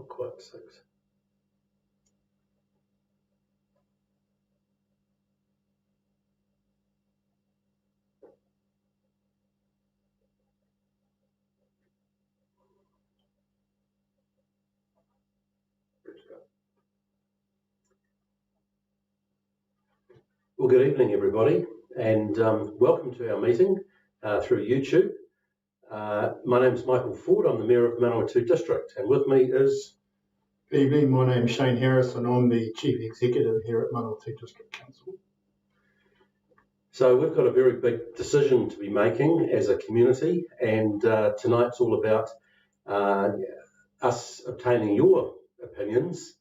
Not quite 6. Well, good evening, everybody, and welcome to our meeting through YouTube. My name is Michael Ford. I'm the Mayor of Manawatū District, and with me is... Good evening, my name is Shane Harris and I'm the Chief Executive here at Manawatū District Council. So we've got a very big decision to be making as a community, and tonight's all about us obtaining your opinions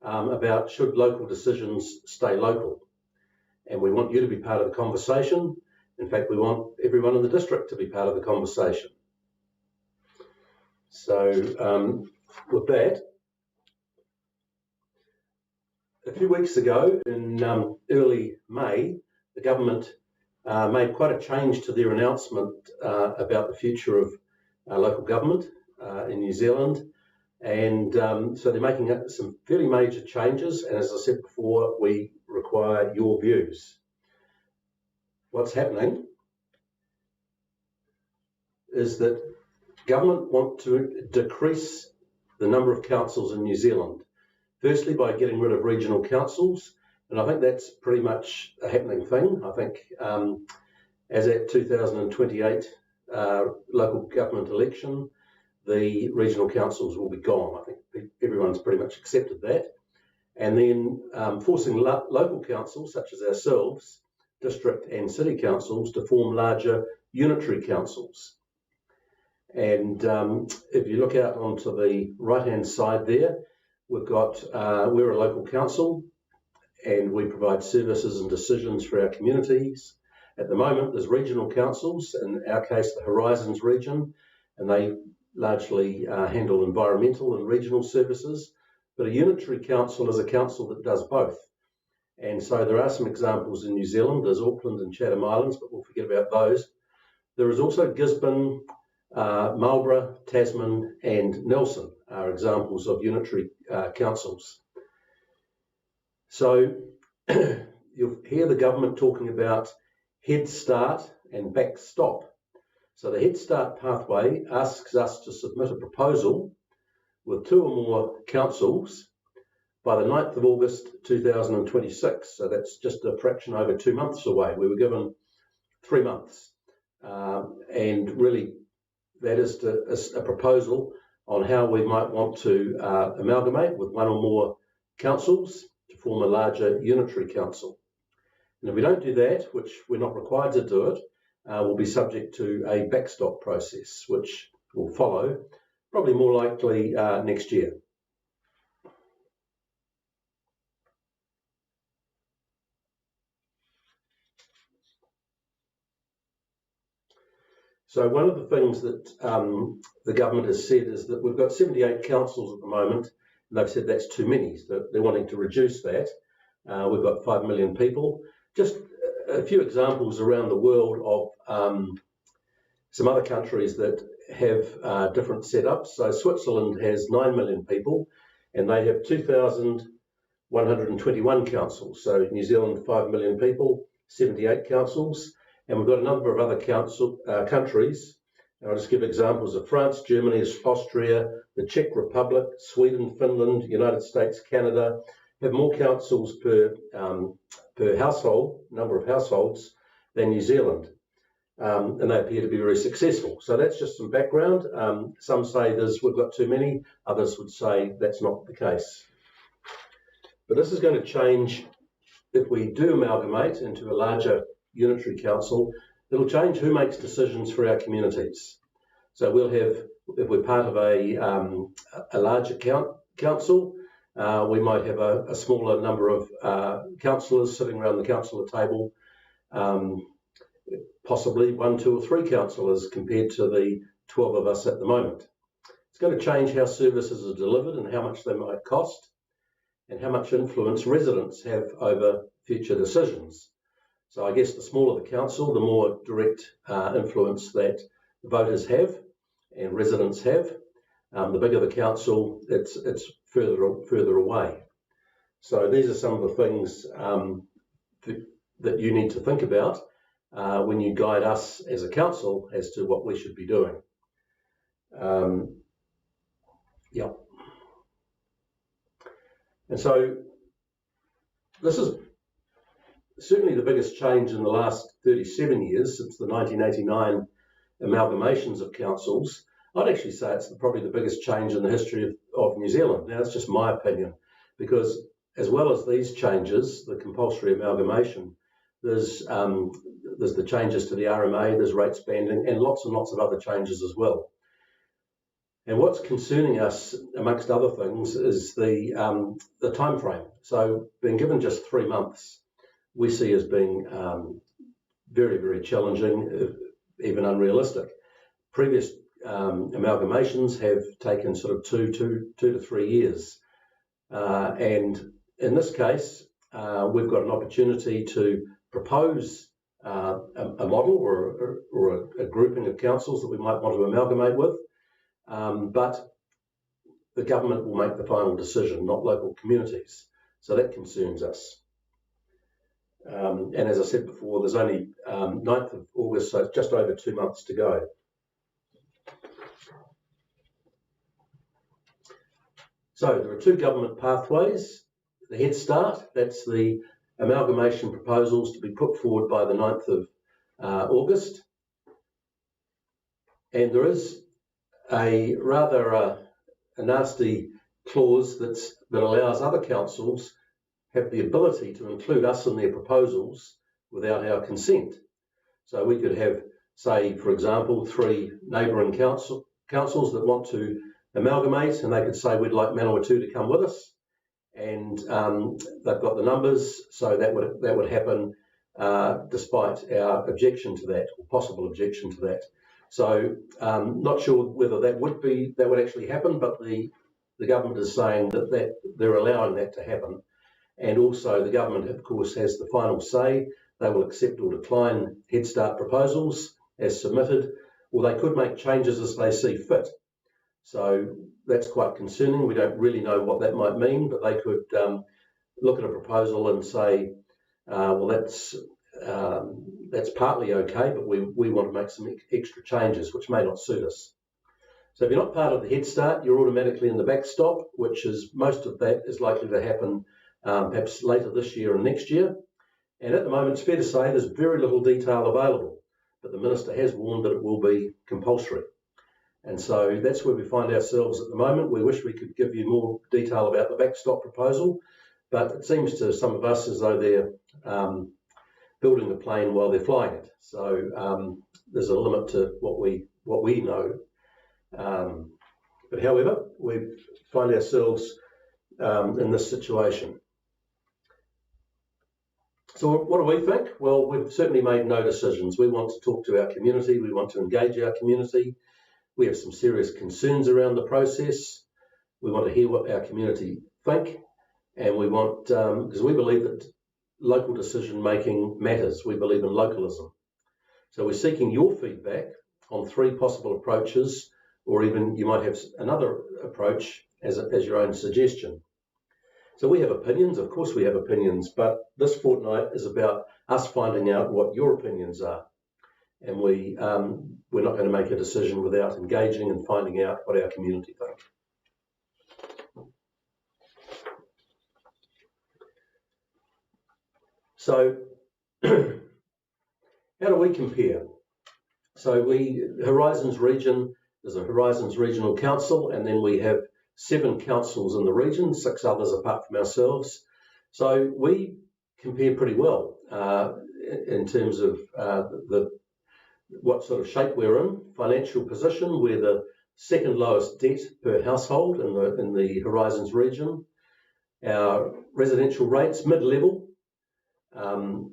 about should local decisions stay local. And we want you to be part of the conversation. In fact, we want everyone in the district to be part of the conversation. So with that, a few weeks ago in early May, the government made quite a change to their announcement about the future of local government in New Zealand. And so they're making some fairly major changes. And as I said before, we require your views. What's happening is that government want to decrease the number of councils in New Zealand. Firstly, by getting rid of regional councils. And I think that's pretty much a happening thing. I think as at 2028 local government election, the regional councils will be gone. I think everyone's pretty much accepted that. And then forcing local councils, such as ourselves, district and city councils, to form larger unitary councils. And if you look out onto the right-hand side there, we've got, we're a local council and we provide services and decisions for our communities. At the moment, there's regional councils, in our case, the Horizons region, and they largely handle environmental and regional services. But a unitary council is a council that does both. And so there are some examples in New Zealand. There's Auckland and Chatham Islands, but we'll forget about those. There is also Gisborne, Marlborough, Tasman and Nelson are examples of unitary councils. So you'll hear the government talking about Head Start and Backstop. So the Head Start pathway asks us to submit a proposal with 2 or more councils by the 9th of August 2026. So that's just a fraction over 2 months away. We were given 3 months. And really that is a proposal on how we might want to amalgamate with 1 or more councils to form a larger unitary council. And if we don't do that, which we're not required to do it, we'll be subject to a backstop process, which will follow probably more likely next year. So one of the things that the government has said is that we've got 78 councils at the moment, and they've said that's too many, so they're wanting to reduce that. We've got 5 million people. Just a few examples around the world of some other countries that have different setups. So Switzerland has 9 million people, and they have 2,121 councils. So New Zealand, 5 million people, 78 councils. And we've got a number of other countries. And I'll just give examples of France, Germany, Austria, the Czech Republic, Sweden, Finland, United States, Canada, have more councils per household, number of households, than New Zealand. And they appear to be very successful. So that's just some background. Some say we've got too many, others would say that's not the case. But this is going to change if we do amalgamate into a larger unitary council. It'll change who makes decisions for our communities. So we'll have, if we're part of a larger council, we might have a smaller number of councillors sitting around the councillor table, possibly 1, 2 or 3 councillors compared to the 12 of us at the moment. It's going to change how services are delivered and how much they might cost and how much influence residents have over future decisions. So I guess the smaller the council, the more direct influence that voters have and residents have. The bigger the council, it's further away. So these are some of the things that you need to think about when you guide us as a council as to what we should be doing. Yeah. And so this is certainly the biggest change in the last 37 years since the 1989 amalgamations of councils. I'd actually say it's probably the biggest change in the history of New Zealand. Now, that's just my opinion, because as well as these changes, the compulsory amalgamation, there's the changes to the RMA, there's rates banding, and lots of other changes as well. And what's concerning us, amongst other things, is the time frame. So being given just 3 months, we see as being very, very challenging, even unrealistic. Previous amalgamations have taken sort of two to 3 years. And in this case, we've got an opportunity to propose a model or a grouping of councils that we might want to amalgamate with. But the government will make the final decision, not local communities. So that concerns us. And as I said before, there's only 9th of August, so it's just over 2 months to go. So there are 2 government pathways. The Head Start, that's the amalgamation proposals to be put forward by the 9th of August. And there is a rather a nasty clause that allows other councils have the ability to include us in their proposals without our consent. So we could have, say, for example, 3 neighbouring councils that want to amalgamate, and they could say, we'd like Manawatū to come with us, and they've got the numbers, so that would happen despite our objection to that, or possible objection to that. So not sure whether that would actually happen, but the government is saying that they're allowing that to happen. And also the government, of course, has the final say. They will accept or decline Head Start proposals as submitted, or they could make changes as they see fit. So that's quite concerning. We don't really know what that might mean, but they could look at a proposal and say, well, that's partly okay, but we want to make some extra changes, which may not suit us. So if you're not part of the Head Start, you're automatically in the backstop, which is most of that is likely to happen perhaps later this year and next year. And at the moment, it's fair to say there's very little detail available, but the Minister has warned that it will be compulsory. And so that's where we find ourselves at the moment. We wish we could give you more detail about the backstop proposal, but it seems to some of us as though they're building the plane while they're flying it. So there's a limit to what we know. But however, we find ourselves in this situation. So what do we think? Well, we've certainly made no decisions. We want to talk to our community. We want to engage our community. We have some serious concerns around the process. We want to hear what our community think. And we want, because we believe that local decision making matters. We believe in localism. So we're seeking your feedback on 3 possible approaches, or even you might have another approach as your own suggestion. So we have opinions, of course we have opinions, but this fortnight is about us finding out what your opinions are. And we're not going to make a decision without engaging and finding out what our community think. So how do we compare? So Horizons region, there's a Horizons Regional Council, and then we have 7 councils in the region, 6 others apart from ourselves. So we compare pretty well in terms of what sort of shape we're in, financial position. We're the 2nd lowest debt per household in the Horizons region. Our residential rates mid-level, and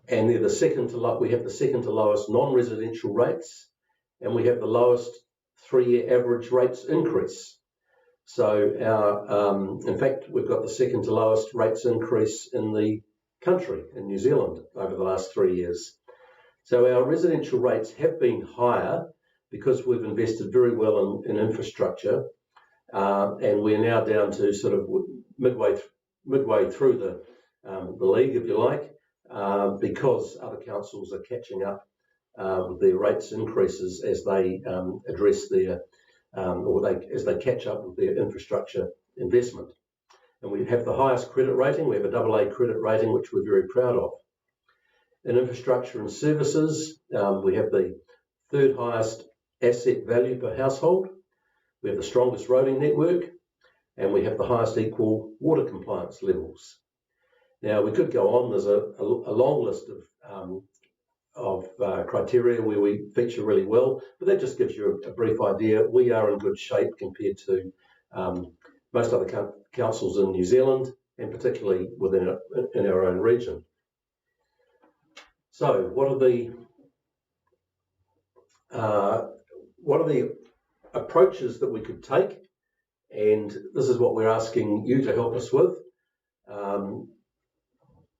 they're the second to we have the 2nd to lowest non-residential rates, and we have the lowest 3-year average rates increase. So in fact, we've got the 2nd to lowest rates increase in the country, in New Zealand, over the last 3 years. So our residential rates have been higher because we've invested very well in infrastructure, and we're now down to sort of midway through the league, if you like, because other councils are catching up with their rates increases as they address their as they catch up with their infrastructure investment. And we have the highest credit rating. We have a AA credit rating, which we're very proud of. In infrastructure and services, we have the third highest asset value per household. We have the strongest roading network, and we have the highest equal water compliance levels. Now, we could go on. There's a long list of criteria where we feature really well, but that just gives you a brief idea. We are in good shape compared to most other councils in New Zealand, and particularly in our own region. So, what are the approaches that we could take? And this is what we're asking you to help us with.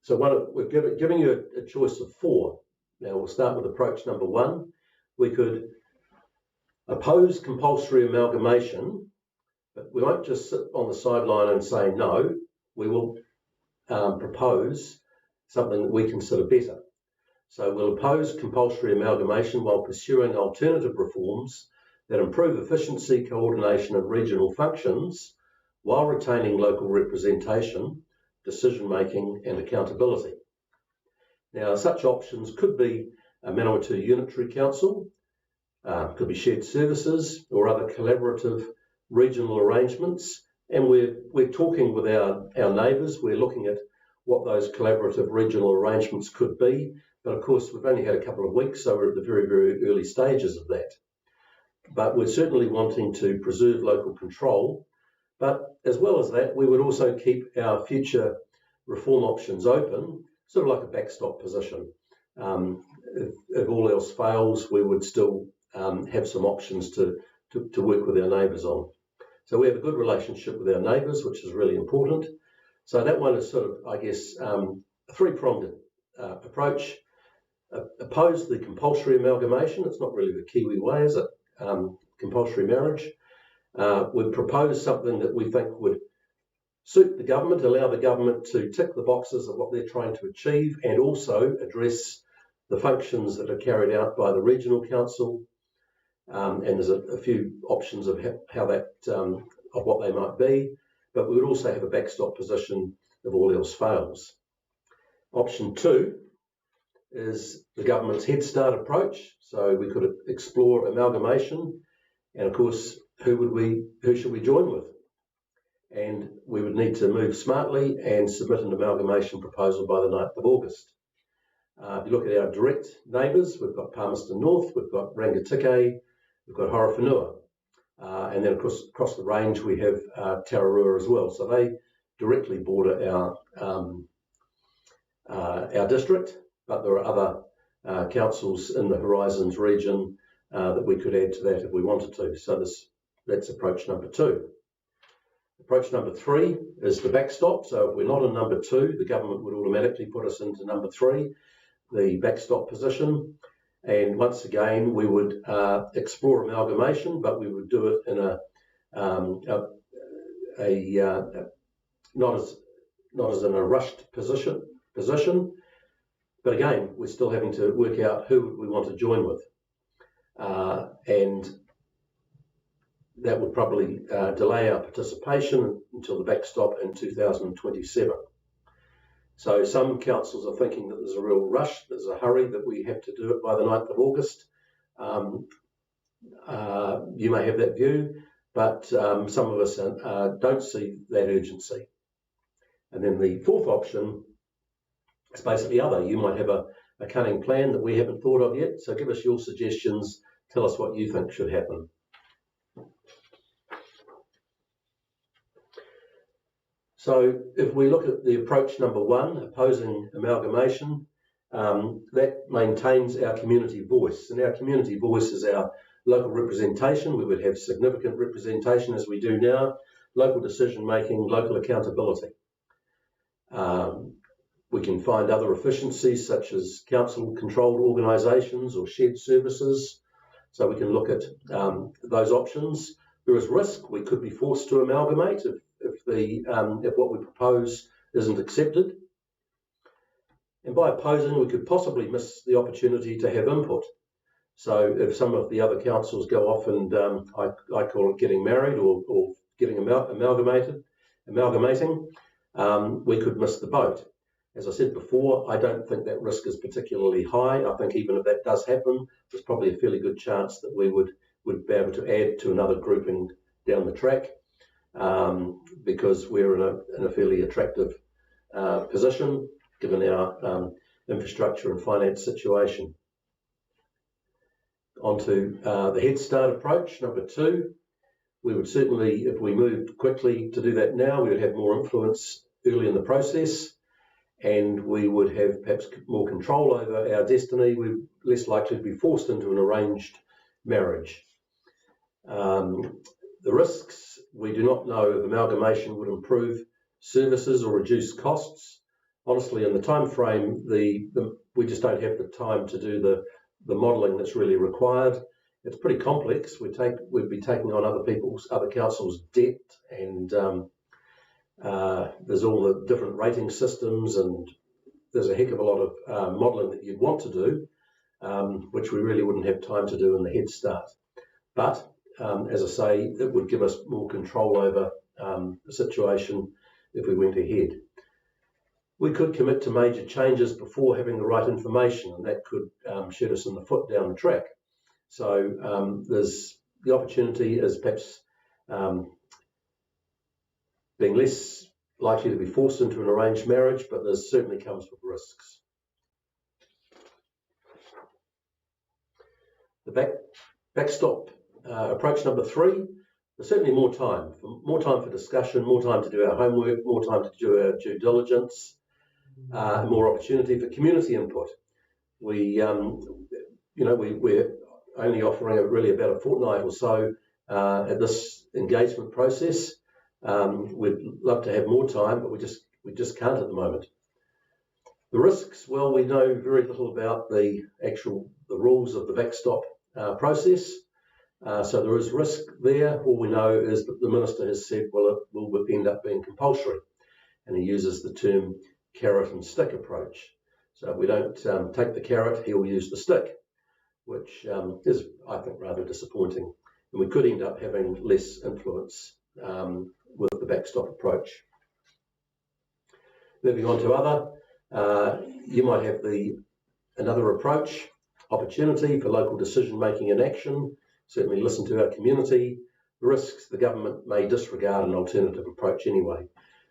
We're giving you a choice of 4. Now we'll start with approach number 1. We could oppose compulsory amalgamation, but we won't just sit on the sideline and say no. We will propose something that we consider better. So we'll oppose compulsory amalgamation while pursuing alternative reforms that improve efficiency, coordination and regional functions while retaining local representation, decision-making and accountability. Now, such options could be a Manawatū Unitary Council, could be shared services or other collaborative regional arrangements. And we're talking with our neighbours. We're looking at what those collaborative regional arrangements could be. But of course, we've only had a couple of weeks, so we're at the very, very early stages of that. But we're certainly wanting to preserve local control. But as well as that, we would also keep our future reform options open, sort of like a backstop position. If all else fails, we would still have some options to work with our neighbours on. So we have a good relationship with our neighbours, which is really important. So that one is sort of, I guess, a three-pronged approach. Oppose the compulsory amalgamation. It's not really the Kiwi way, is it? Compulsory marriage. We'd propose something that we think would suit the government, allow the government to tick the boxes of what they're trying to achieve, and also address the functions that are carried out by the regional council. And there's a few options of how that, of what they might be, but we would also have a backstop position if all else fails. Option 2 is the government's Head Start approach. So we could explore amalgamation, and of course, who should we join with? And we would need to move smartly and submit an amalgamation proposal by the 9th of August. If you look at our direct neighbours, we've got Palmerston North, we've got Rangitikei, we've got Horowhenua, and then of course across the range we have Tararua as well. So they directly border our district, but there are other councils in the Horizons region that we could add to that if we wanted to. So that's approach number 2. Approach number 3 is the backstop. So if we're not in number 2, the government would automatically put us into number 3, the backstop position. And once again, we would explore amalgamation, but we would do it in not as in a rushed position. But again, we're still having to work out who we want to join with. And that would probably delay our participation until the backstop in 2027. So some councils are thinking that there's a real rush, there's a hurry, that we have to do it by the 9th of August. You may have that view, but some of us don't see that urgency. And then the 4th option is basically other. You might have a cunning plan that we haven't thought of yet, so give us your suggestions, tell us what you think should happen. So if we look at the approach number 1, opposing amalgamation, that maintains our community voice. And our community voice is our local representation. We would have significant representation as we do now, local decision making, local accountability. We can find other efficiencies such as council controlled organisations or shared services. So we can look at those options. There is risk we could be forced to amalgamate if what we propose isn't accepted. And by opposing, we could possibly miss the opportunity to have input. So if some of the other councils go off and I call it getting married or getting amalgamating, we could miss the boat. As I said before, I don't think that risk is particularly high. I think even if that does happen, there's probably a fairly good chance that we would be able to add to another grouping down the track because we're in a fairly attractive position given our infrastructure and finance situation. Onto the Head Start approach, number 2. We would certainly, if we moved quickly to do that now, we would have more influence early in the process and we would have perhaps more control over our destiny. We're less likely to be forced into an arranged marriage. The risks, we do not know if amalgamation would improve services or reduce costs. Honestly, in the time frame, we just don't have the time to do the modelling that's really required. It's pretty complex. We'd be taking on other councils' debt, and there's all the different rating systems, and there's a heck of a lot of modelling that you'd want to do, which we really wouldn't have time to do in the Head Start. But as I say, it would give us more control over the situation if we went ahead. We could commit to major changes before having the right information, and that could shoot us in the foot down the track. So there's the opportunity is perhaps being less likely to be forced into an arranged marriage, but there certainly comes with risks. The backstop approach number 3, there's certainly more time for discussion, more time to do our homework, more time to do our due diligence, more opportunity for community input. We're only offering really about a fortnight or so at this engagement process. We'd love to have more time, but we just can't at the moment. The risks, well, we know very little about the rules of the backstop process. So there is risk there. All we know is that the Minister has said, well, it will end up being compulsory. And he uses the term carrot and stick approach. So if we don't take the carrot, he'll use the stick, which is, I think, rather disappointing. And we could end up having less influence with the backstop approach. Moving on to other, you might have another approach, opportunity for local decision making and action. Certainly listen to our community. Risks, the government may disregard an alternative approach anyway.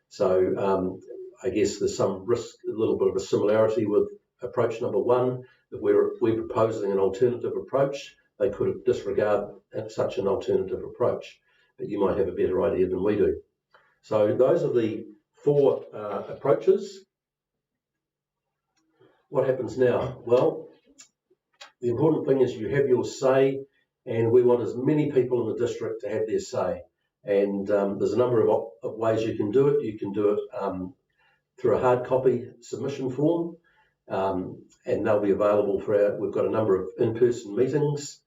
So I guess there's some risk, a little bit of a similarity with approach number 1. If we're proposing an alternative approach, they could disregard such an alternative approach, but you might have a better idea than we do. So those are the 4 approaches. What happens now? Well, the important thing is you have your say, and we want as many people in the district to have their say. And there's a number of ways you can do it. You can do it through a hard copy submission form, and they'll be available we've got a number of in-person meetings.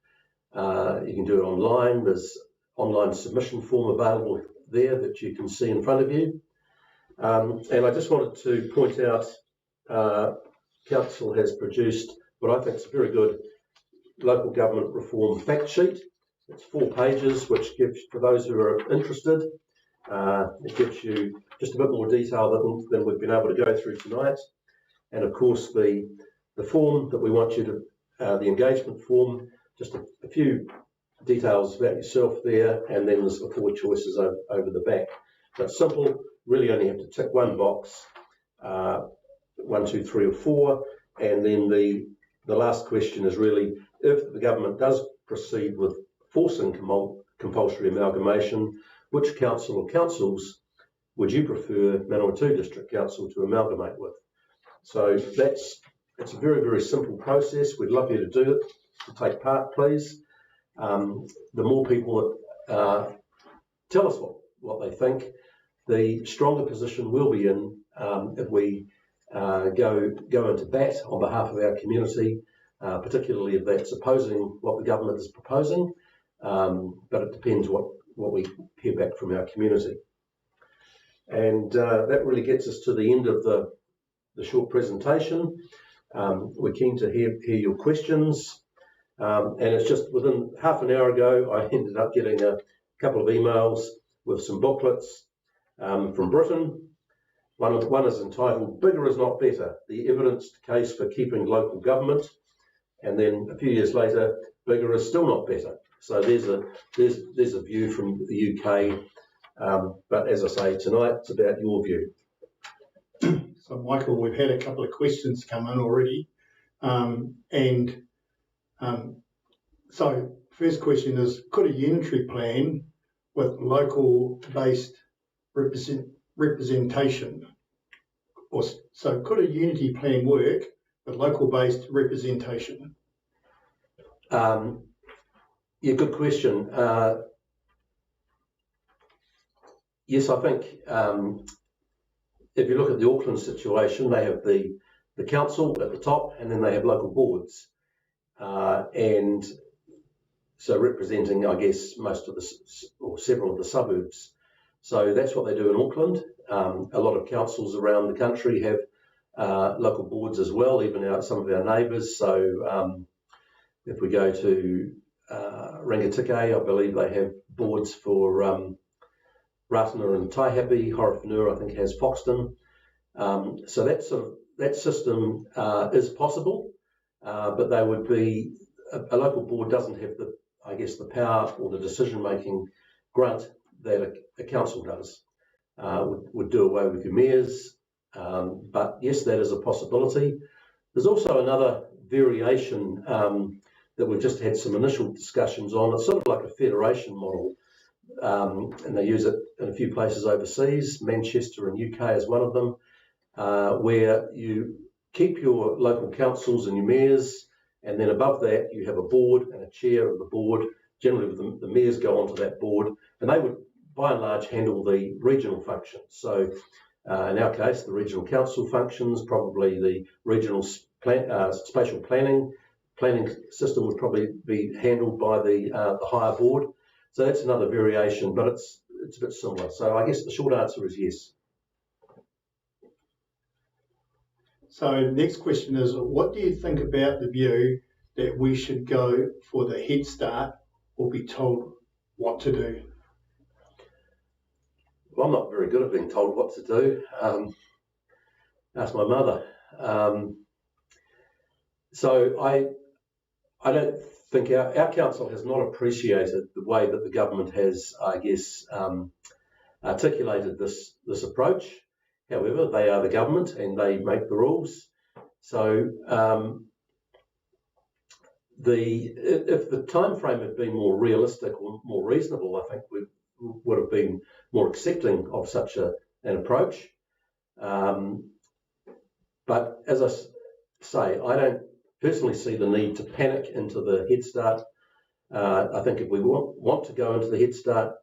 You can do it online. There's online submission form available there that you can see in front of you. And I just wanted to point out, Council has produced what I think is a very good local government reform fact sheet. It's 4 pages, which gives, for those who are interested, it gives you just a bit more detail than we've been able to go through tonight. And of course, the form that we want you to, the engagement form, just a few details about yourself there, and then there's the 4 choices over the back. So it's simple, really only have to tick one box, 1, 2, 3 or 4, and then the last question is really, if the government does proceed with forcing compulsory amalgamation, which council or councils would you prefer Manawatū District Council to amalgamate with? So it's a very, very simple process. We'd love you to do it, to take part, please. The more people that tell us what they think, the stronger position we'll be in if we go into bat on behalf of our community, particularly if that's opposing what the government is proposing. But it depends what we hear back from our community. And that really gets us to the end of the short presentation. We're keen to hear your questions. And it's just within half an hour ago, I ended up getting a couple of emails with some booklets from Britain. One is entitled "Bigger is Not Better: The Evidenced Case for Keeping Local Government," and then a few years later, "Bigger is Still Not Better." So there's a view from the UK, but as I say tonight, it's about your view. So Michael, we've had a couple of questions come in already, so first question is: could a unitary plan with local-based representation, could a unity plan work with local-based representation? Yeah, good question. Yes, I think if you look at the Auckland situation, they have the council at the top, and then they have local boards, and so representing, I guess, most of or several of the suburbs. So that's what they do in Auckland. A lot of councils around the country have local boards as well, even some of our neighbours. So if we go to Rangitikei, I believe they have boards for Ratana and Taihape. Horowhenua, I think, has Foxton. So that system is possible, but they would be a local board doesn't have the power or the decision-making grunt that a council does. Would do away with your mayors, but yes, that is a possibility. There's also another variation that we've just had some initial discussions on. It's sort of like a federation model, and they use it in a few places overseas. Manchester and UK is one of them, where you keep your local councils and your mayors, and then above that you have a board and a chair of the board. Generally the mayors go onto that board, and they would by and large handle the regional functions. So in our case, the regional council functions, probably the regional spatial planning system would probably be handled by the higher board. So that's another variation, but it's a bit similar. So I guess the short answer is yes. So next question is, what do you think about the view that we should go for the Head Start or be told what to do? Well, I'm not very good at being told what to do. Ask my mother. So I don't think our council has not appreciated the way that the government has, I guess, articulated this approach. However, they are the government and they make the rules. So if the time frame had been more realistic or more reasonable, I think we would have been more accepting of such an approach. But as I say, I don't personally see the need to panic into the Head Start. I think if we want to go into the Head Start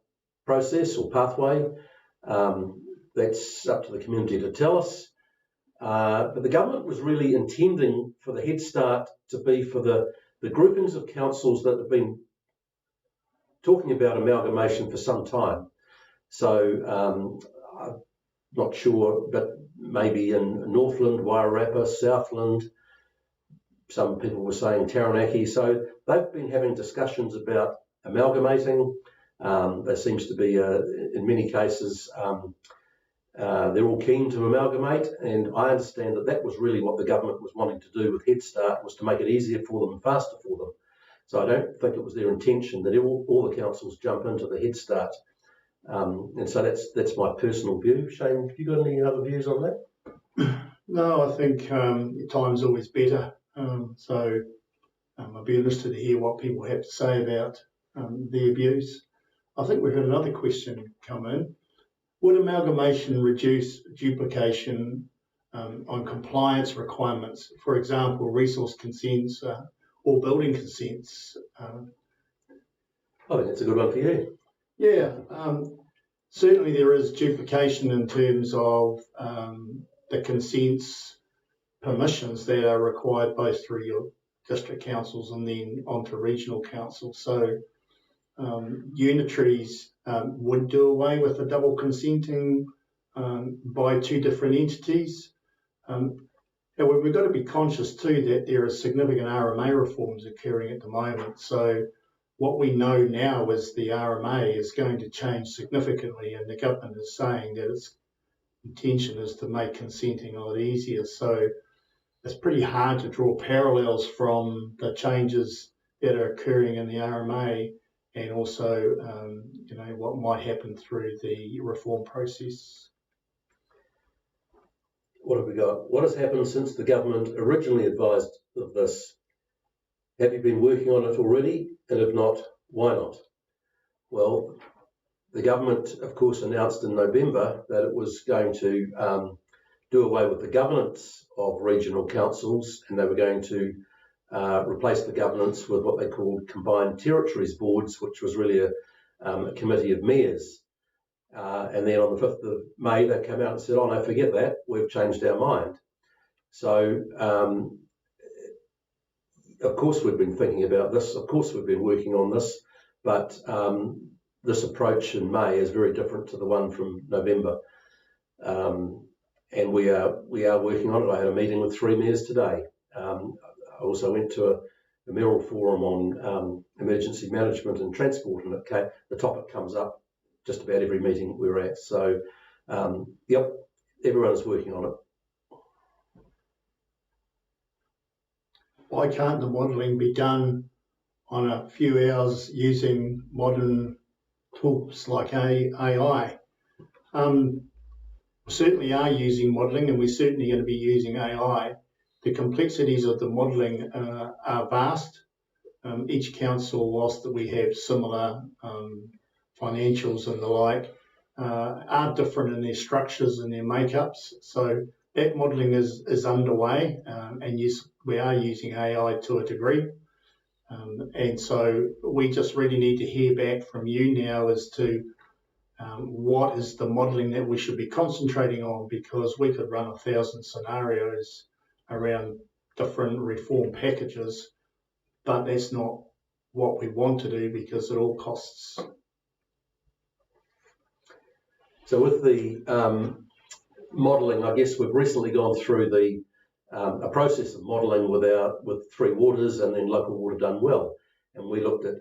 process or pathway, that's up to the community to tell us. But the government was really intending for the Head Start to be for the groupings of councils that have been talking about amalgamation for some time. So I'm not sure, but maybe in Northland, Wairarapa, Southland, some people were saying Taranaki. So they've been having discussions about amalgamating. There seems to be, in many cases, they're all keen to amalgamate, and I understand that was really what the government was wanting to do with Head Start, was to make it easier for them and faster for them. So I don't think it was their intention that all the councils jump into the Head Start. And so that's my personal view. Shane, have you got any other views on that? No, I think time's always better. So I'd be interested to hear what people have to say about their views. I think we've had another question come in. Would amalgamation reduce duplication on compliance requirements? For example, resource consents or building consents? I think that's a good one for you. Yeah, certainly there is duplication in terms of the consents, permissions that are required both through your district councils and then onto regional councils. So unitaries would do away with the double consenting by two different entities. However, we've got to be conscious too that there are significant RMA reforms occurring at the moment. So what we know now is the RMA is going to change significantly, and the government is saying that its intention is to make consenting a lot easier. So it's pretty hard to draw parallels from the changes that are occurring in the RMA and also, what might happen through the reform process. What have we got? What has happened since the government originally advised of this? Have you been working on it already? And if not, why not? Well, the government, of course, announced in November that it was going to do away with the governance of regional councils, and they were going to replace the governance with what they called combined territories boards, which was really a committee of mayors. And then on the 5th of May, they came out and said, oh, no, forget that, we've changed our mind. So, of course, we've been thinking about this. Of course, we've been working on this. But this approach in May is very different to the one from November. And we are working on it. I had a meeting with 3 mayors today. I also went to a mayoral forum on emergency management and transport, and the topic comes up just about every meeting we're at. So, yep, everyone's working on it. Why can't the modelling be done on a few hours using modern tools like AI? We certainly are using modelling, and we're certainly going to be using AI. The complexities of the modelling are vast. Each council, whilst that we have similar financials and the like, are different in their structures and their makeups. So that modelling is underway, and yes, we are using AI to a degree. And so we just really need to hear back from you now as to what is the modelling that we should be concentrating on, because we could run 1,000 scenarios around different reform packages, but that's not what we want to do because it all costs. So with the modelling, I guess we've recently gone through a process of modelling with 3 waters and then local water done well, and we looked at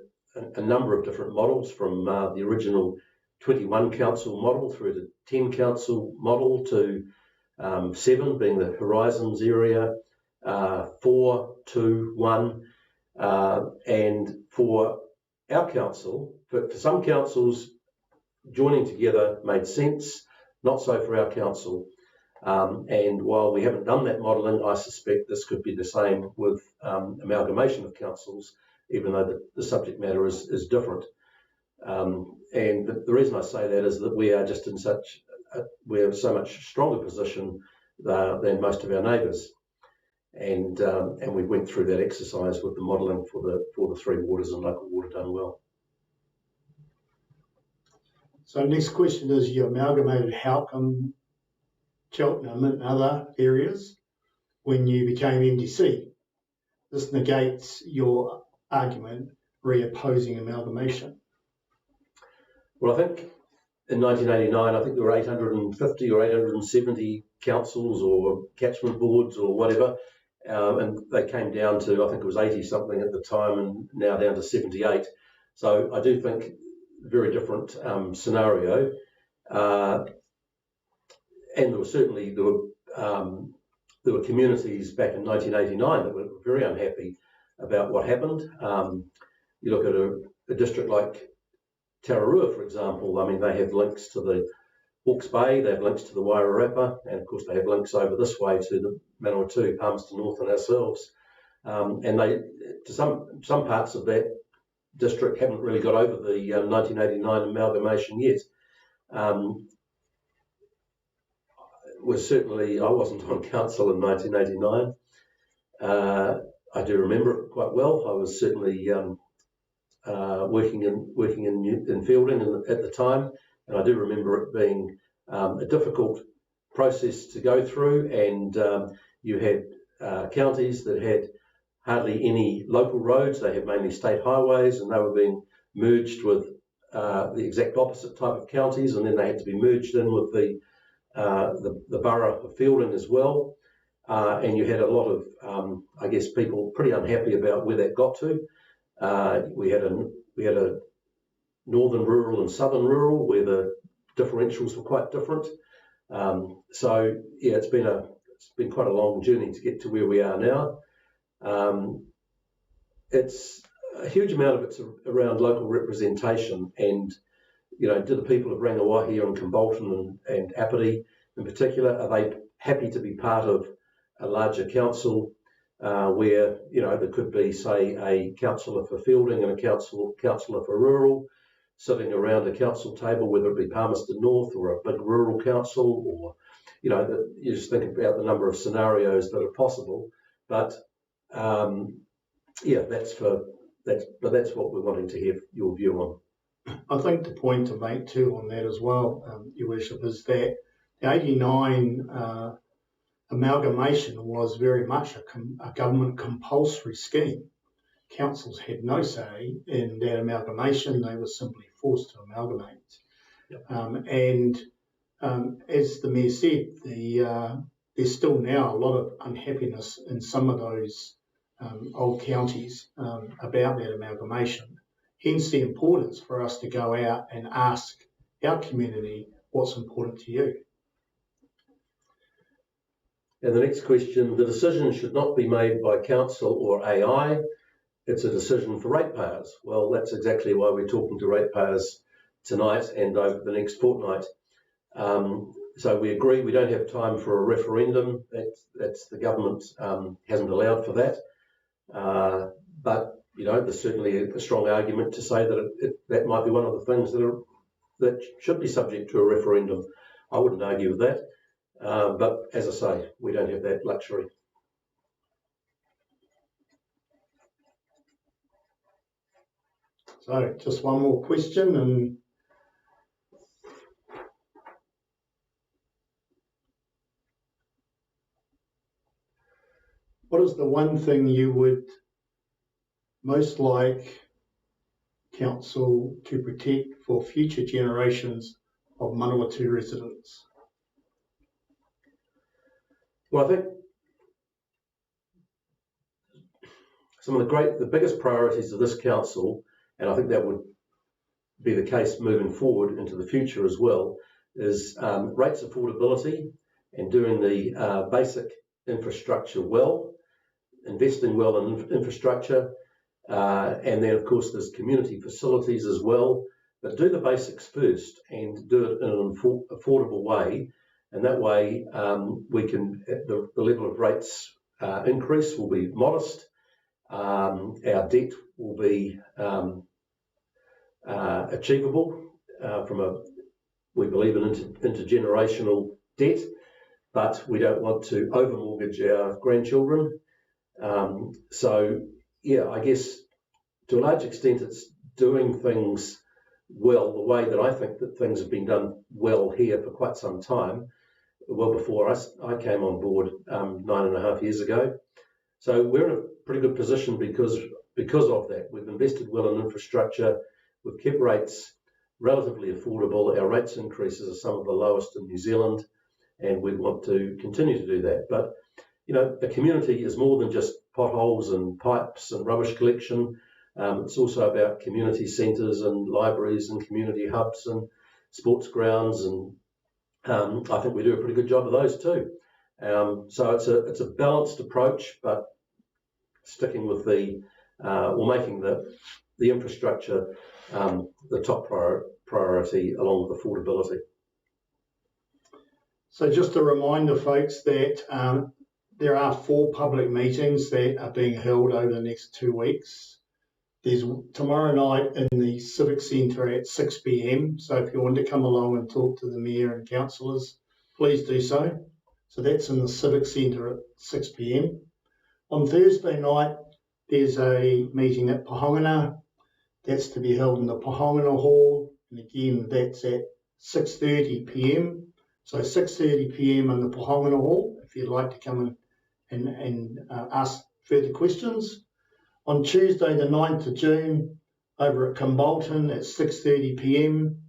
a number of different models from the original 21 council model through to 10 council model to 7 being the horizons area, 4, 2, 1, and for our council, for some councils, joining together made sense, not so for our council. And while we haven't done that modelling, I suspect this could be the same with amalgamation of councils, even though the subject matter is different. And the reason I say that is that we are just in we have so much stronger position than most of our neighbours. And we went through that exercise with the modelling for the 3 waters and local water done well. So next question is, you amalgamated Halcombe, Cheltenham and other areas when you became MDC. This negates your argument re-opposing amalgamation. Well, I think in 1989, I think there were 850 or 870 councils or catchment boards or whatever, and they came down to, I think it was 80 something at the time, and now down to 78. So I do think very different scenario. And there were communities back in 1989 that were very unhappy about what happened. You look at a district like Tararua, for example. I mean, they have links to the Hawke's Bay, they have links to the Wairarapa, and of course they have links over this way to the Manawatū, Palmerston North and ourselves. And they, to some parts of that district, haven't really got over the 1989 amalgamation yet. I wasn't on council in 1989. I do remember it quite well. I was certainly working in fielding at the time, and I do remember it being a difficult process to go through. And you had counties that had hardly any local roads; they had mainly state highways, and they were being merged with the exact opposite type of counties, and then they had to be merged in with the borough of Fielding as well. And you had a lot of, I guess, people pretty unhappy about where that got to. We had a northern rural and southern rural where the differentials were quite different. So yeah, it's been quite a long journey to get to where we are now. It's a huge amount of it's around local representation, and do the people of Rangiwahi and Kimbolton and Apity in particular, are they happy to be part of a larger council where there could be, say, a councillor for Fielding and a councillor for rural sitting around a council table, whether it be Palmerston North or a big rural council, or you just think about the number of scenarios that are possible. But that's what we're wanting to hear your view on. I think the point to make too on that as well, Your Worship, is that the 89 amalgamation was very much a government compulsory scheme. Councils had no say in that amalgamation, they were simply forced to amalgamate. Yep. As the Mayor said, there's still now a lot of unhappiness in some of those old counties about that amalgamation. Hence the importance for us to go out and ask our community what's important to you. And the next question, the decision should not be made by council or AI, it's a decision for ratepayers. Well, that's exactly why we're talking to ratepayers tonight and over the next fortnight. So we agree we don't have time for a referendum. That's the government hasn't allowed for that. But there's certainly a strong argument to say that that might be one of the things that should be subject to a referendum. I wouldn't argue with that. But as I say, we don't have that luxury. So just one more question, and what is the one thing you would most like council to protect for future generations of Manawatū residents? Well, I think some of the biggest priorities of this council, and I think that would be the case moving forward into the future as well, is rates affordability and doing the basic infrastructure well, investing well in infrastructure, and then of course there's community facilities as well. But do the basics first and do it in an affordable way, and that way we can the level of rates increase will be modest. Our debt will be achievable we believe in intergenerational debt, but we don't want to overmortgage our grandchildren. So yeah, I guess to a large extent it's doing things well the way that I think that things have been done well here for quite some time, well before I came on board 9.5 years ago. So we're in a pretty good position because of that. We've invested well in infrastructure, we've kept rates relatively affordable, our rates increases are some of the lowest in New Zealand, and we want to continue to do that. But a community is more than just potholes and pipes and rubbish collection. It's also about community centres and libraries and community hubs and sports grounds, and I think we do a pretty good job of those too. So it's a balanced approach, but sticking with making the infrastructure the top priority along with affordability. So just a reminder, folks, that there are 4 public meetings that are being held over the next 2 weeks. There's tomorrow night in the Civic Centre at 6 p.m. So if you want to come along and talk to the Mayor and councillors, please do so. So that's in the Civic Centre at 6 p.m. On Thursday night, there's a meeting at Pohongana. That's to be held in the Pohongana Hall. And again, that's at 6:30 p.m. So 6:30 p.m. in the Pohongana Hall, if you'd like to come and ask further questions. On Tuesday, the 9th of June, over at Kimbolton at 6:30 p.m.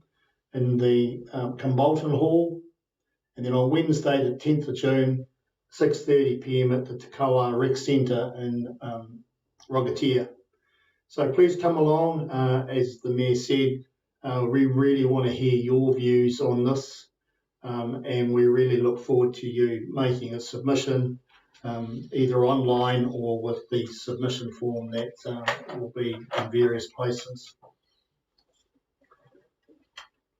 in the Kimbolton Hall. And then on Wednesday, the 10th of June, 6:30 p.m. at the Te Kawa Rec Centre in Rogatia. So please come along. As the Mayor said, we really want to hear your views on this, and we really look forward to you making a submission, either online or with the submission form that will be in various places.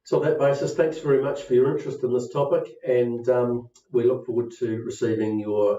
So on that basis, thanks very much for your interest in this topic, and we look forward to receiving your